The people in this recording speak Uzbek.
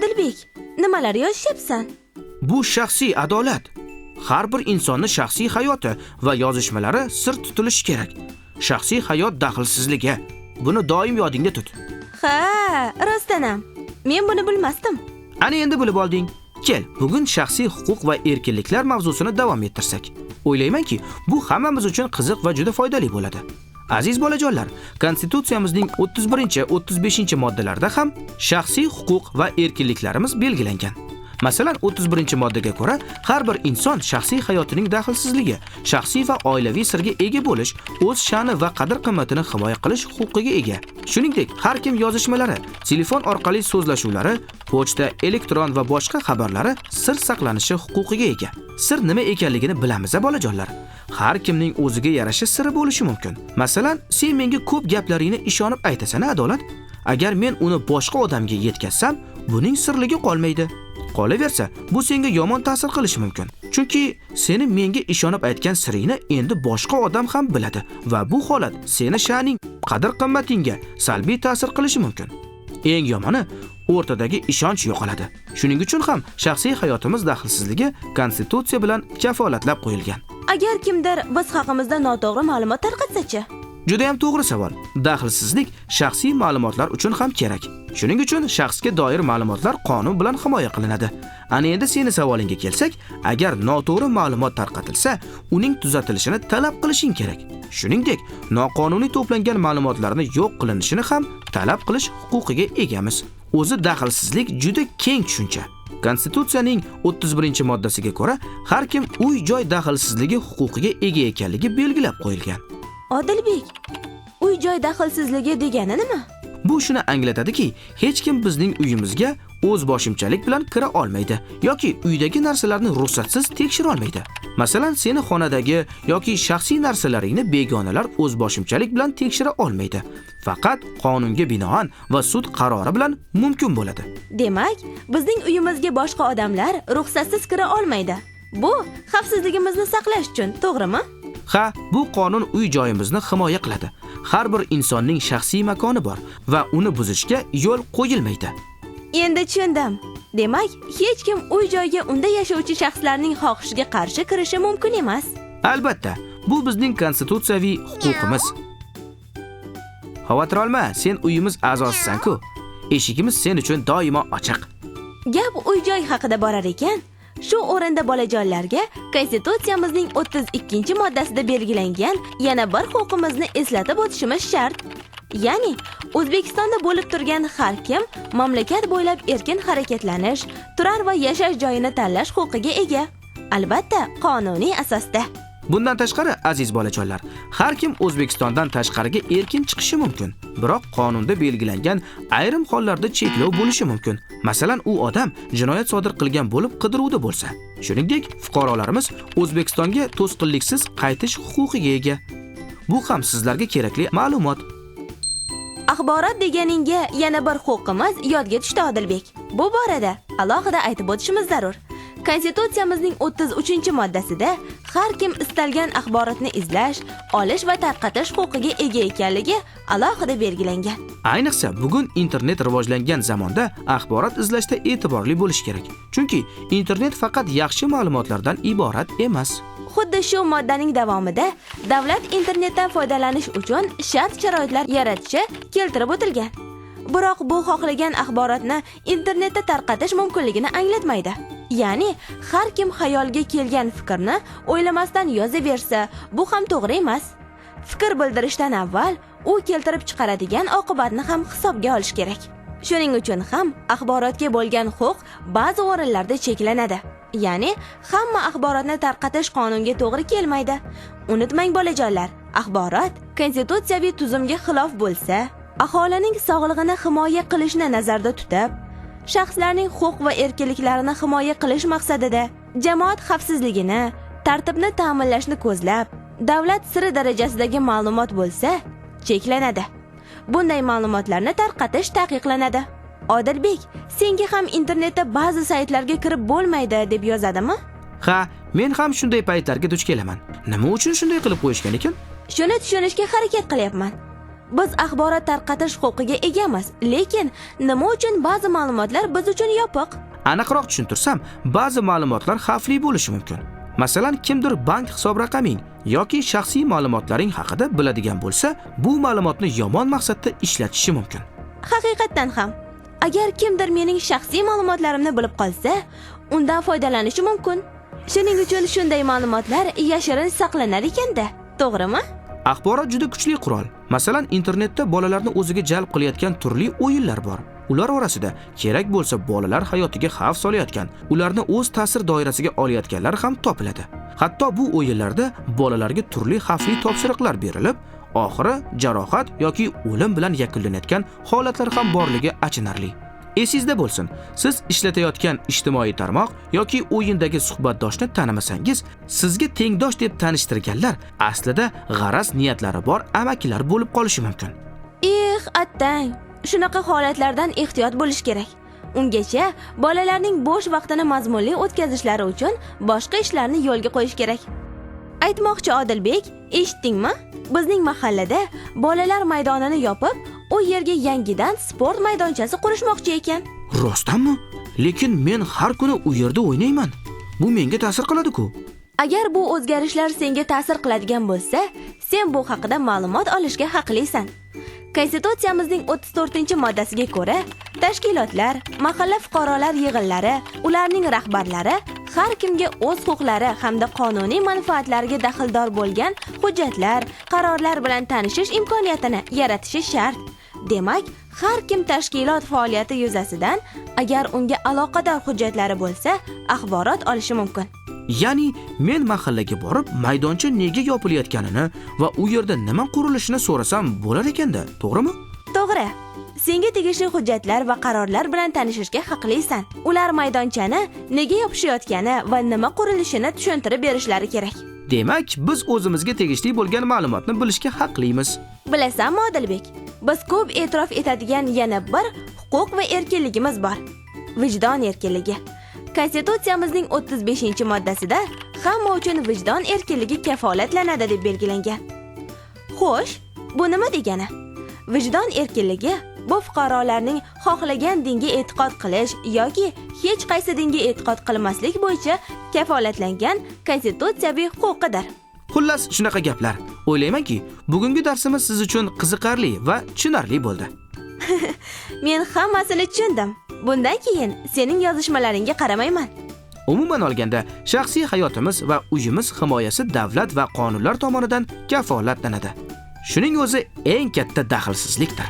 Odilbek, nimalar yozishyapsan? Bu shaxsiy adolat. Har bir insonning shaxsiy hayoti va yozishmalari sir tutilishi kerak. Shaxsiy hayot daxlsizligi. Buni doim yodingda tut. Ha, rostdan ham. Men buni bilmasdim. Ana endi bilib olding. Kel, bugun shaxsiy huquq va erkinliklar mavzusini davom ettirsak. O'ylaymanki, bu hammamiz uchun qiziq va juda foydali bo'ladi. Aziz bolajonlar, Konstitutsiyamizning 31-35 moddalarida ham shaxsiy huquq va erkinliklarimiz belgilangan. Masalan, 31 moddaga ko'ra, har bir inson shaxsiy hayotining daxlsizligi, shaxsiy va oilaviy sirga ega bo'lish, o'z sha'ni va qadr-qimmatini himoya qilish huquqiga ega. Shuningdek, har kim yozishmalari, telefon orqali so'zlashuvlari, pochta, elektron va boshqa xabarlari sir saqlanishi huquqiga ega. Sir nima ekanligini bilamiz, bolajonlar. Har kimning o'ziga yarasha siri bo'lishi mumkin. Masalan, sen menga ko'p gaplaringni ishonib aytasan, adolat. Agar men uni boshqa odamga yetkazsam, buning sirligi qolmaydi. Qolaversa, bu senga yomon ta'sir qilishi mumkin. Chunki seni menga ishonib aytgan siringni endi boshqa odam ham biladi va bu holat seni sha'ning, qadr-qimmatingga salbiy ta'sir qilishi mumkin. Eng yomoni, o'rtadagi ishonch yo'qoladi. Shuning uchun ham shaxsiy hayotimiz daxlsizligi Konstitutsiya bilan kafolatlab qo'yilgan. Agar kimdir biz haqimizda noto'g'ri ma'lumot tarqatsa-chi? Juda ham to'g'ri savol. Daxlsizlik shaxsiy ma'lumotlar uchun ham kerak. Shuning uchun shaxsga doir ma'lumotlar qonun bilan himoya qilinadi. Ana endi seni savolingga kelsak, agar noto'g'ri ma'lumot tarqatilsa, uning tuzatilishini talab qilishing kerak. Shuningdek, noqonuniy to'plangan ma'lumotlarni yo'q qilinishini ham talab qilish huquqiga egamiz. O'zi daxlsizlik juda keng tushuncha. Konstitutsiyaning 31-moddasiga ko'ra, har kim uy-joy daxlsizligi huquqiga ega ekanligi belgilab qo'yilgan. Odilbek, uy-joy daxlsizligi degani nima? Bu shuni anglatadiki, hech kim bizning uyimizga o'z boshimchalik bilan kira olmaydi yoki uydagi narsalarni ruxsatsiz tekshira olmaydi. Masalan, seni xonadagi yoki shaxsiy narsalaringni begonalar o'z boshimchalik bilan tekshira olmaydi. Faqat qonunga binoan va sud qarori bilan mumkin bo'ladi. Demak, bizning uyimizga boshqa odamlar ruxsatsiz kira olmaydi. Bu xavfsizligimizni saqlash uchun, to'g'rimi? Ha, bu qonun uy-joyimizni himoya qiladi. Har bir insonning shaxsiy makoni bor va uni buzishga yo'l qo'yilmaydi. Endi tushundim. Demak, hech kim uy-joyga unda yashovchi shaxslarning xohishiga qarshi kirishi mumkin emas. Albatta, bu bizning konstitutsiyaviy huquqimiz. Xavotir olma, sen uyimiz a'zosisan-ku. Eshigimiz sen uchun doimo ochiq. Gap uy-joy haqida borar ekan, shu o'rinda bolajonlarga Konstitutsiyamizning 32-moddasida belgilangan yana bir huquqimizni eslatib o'tishimiz shart. Ya'ni, O'zbekistonda bo'lib turgan har kim mamlakat bo'ylab erkin harakatlanish, turar va yashash joyini tanlash huquqiga ega. Albatta, qonuniy asosda. Bundan tashqari, aziz bolajonlar, har kim O'zbekistondan tashqariga erkin chiqishi mumkin. Biroq qonunda belgilangan ayrim hollarda cheklov bo'lishi mumkin. Masalan, u odam jinoyat sodir qilgan bo'lib qidiruvda bo'lsa. Shuningdek, fuqarolarimiz O'zbekistonga to'sqinliksiz qaytish huquqiga ega. Bu ham sizlarga kerakli ma'lumot. Axborot deganingga yana bir huquqimiz yodga tushdi, Odilbek. Bu borada alohida aytib o'tishimiz zarur. Konstitutsiyamizning 33-moddasida har kim istalgan axborotni izlash, olish va tarqatish huquqiga ega ekanligi alohida belgilangan. Ayniqsa, bugun internet rivojlangan zamonda axborot izlashda e'tiborli bo'lish kerak. Chunki internet faqat yaxshi ma'lumotlardan iborat emas. Xuddi shu moddaning davomida davlat internetdan foydalanish uchun shart-sharoitlar yaratishi keltirib o'tilgan. Biroq bu xohlagan axborotni internetda tarqatish mumkinligini anglatmaydi. Ya'ni, har kim xayolga kelgan fikrni o'ylamasdan yozaversa, bu ham to'g'ri emas. Fikr bildirishdan avval u keltirib chiqaradigan oqibatni ham hisobga olish kerak. Shuning uchun ham axborotga bo'lgan huquq ba'zi o'rinlarda cheklanadi. Ya'ni, hamma axborotni tarqatish qonunga to'g'ri kelmaydi. Unutmang bolajonlar, axborot konstitutsiyaviy tuzumga xilof bo'lsa, aholining sog'lig'ini himoya qilishni nazarda tutib, shaxslarning huquq va erkinliklarini himoya qilish maqsadida jamoat xavfsizligini, tartibni ta'minlashni ko'zlab, davlat siri darajasidagi ma'lumot bo'lsa, cheklanadi. Bunday ma'lumotlarni tarqatish taqiqlanadi. Odilbek, senga ham internetda ba'zi saytlarga kirib bo'lmaydi deb yozadimi? Ha, men ham shunday paytlarga duch kelaman. Nima uchun shunday qilib qo'yishgan ekan? Shuni tushunishga harakat qilyapman. Biz axborot tarqatish huquqiga egamiz, lekin nima uchun ba'zi ma'lumotlar biz uchun yopiq? Aniqroq tushuntirsam, ba'zi ma'lumotlar xavfli bo'lishi mumkin. Masalan, kimdir bank hisob raqaming yoki shaxsiy ma'lumotlaring haqida biladigan bo'lsa, bu ma'lumotni yomon maqsadda ishlatishi mumkin. Haqiqatdan ham, agar kimdir mening shaxsiy ma'lumotlarimni bilib qolsa, undan foydalanishi mumkin. Shuning uchun shunday ma'lumotlar yashirin saqlanar ekanda, to'g'rimi? Axborot juda kuchli qurol. Masalan, internetda bolalarni o'ziga jalb qilayotgan turli o'yinlar bor. Ular orasida kerak bo'lsa bolalar hayotiga xavf solayotgan, ularni o'z ta'sir doirasiga olayotganlar ham topiladi. Hatto bu o'yinlarda bolalarga turli xavfli topshiriqlar berilib, oxiri jarohat yoki o'lim bilan yakunlanayotgan holatlar ham borligi achinarli. Esingizda bo'lsin, siz ishlatayotgan ijtimoiy tarmoq yoki o'yindagi suhbatdoshni tanimasangiz, sizga tengdosh deb tanishtirganlar aslida g'araz niyatlari bor amakilar bo'lib qolishi mumkin. Attang, shunaqa holatlardan ehtiyot bo'lish kerak. Ungacha bolalarning bo'sh vaqtini mazmunli o'tkazishlari uchun boshqa ishlarni yo'lga qo'yish kerak. Aytmoqchi Odilbek, eshitdingmi? Bizning mahallada bolalar maydonini yopib, u yerga yangidan sport maydonchasi qurishmoqchi ekan. Rostdanmi? Lekin men har kuni u yerda o'ynayman. Bu menga ta'sir qiladi-ku. Agar bu o'zgarishlar senga ta'sir qiladigan bo'lsa, sen bu haqida ma'lumot olishga haqlisan. Konstitutsiyamizning 34-moddasiga ko'ra, tashkilotlar, mahalla fuqarolar yig'inlari, ularning rahbarlari har kimga o'z huquqlari hamda qonuniy manfaatlariga daxldor bo'lgan hujjatlar, qarorlar bilan tanishish imkoniyatini yaratishi shart. Demak, har kim tashkilot faoliyati yuzasidan agar unga aloqador hujjatlari bo'lsa, axborot olishi mumkin. Ya'ni men mahallaga borib, maydoncha nega yopilayotganini va u yerda nima qurilishini so'rasam bo'lar ekanda, to'g'rimi? To'g'ri. Senga tegishli hujjatlar va qarorlar bilan tanishishga haqlisan. Ular maydonchani nega yopishayotgani va nima qurilishini tushuntirib berishlari kerak. Demak, biz o'zimizga tegishli bo'lgan ma'lumotni bilishga haqlimiz. Bilasanmi, Odilbek? Biz ko'p e'tirof etadigan yana bir huquq va erkinligimiz bor. Vijdon erkinligi. Konstitutsiyamizning 35-moddasida hamma uchun vijdon erkinligi kafolatlanadi deb belgilangan. Xo'sh, bu nima degani? Vijdon erkinligi bu fuqarolarning xohlagan dinga e'tiqod qilish yoki hech qaysi dinga e'tiqod qilmaslik bo'yicha kafolatlangan konstitutsiyaviy huquqidir. Xullas, shunaqa gaplar. O'ylaymanki, bugungi darsimiz siz uchun qiziqarli va tushunarli bo'ldi. Men hammasini tushundim. Bundan keyin sening yozishmalaringga qaramayman. Umuman olganda, shaxsiy hayotimiz va uyimiz himoyasi davlat va qonunlar tomonidan kafolatlanadi. Shuning o'zi eng katta daxlsizlikdir.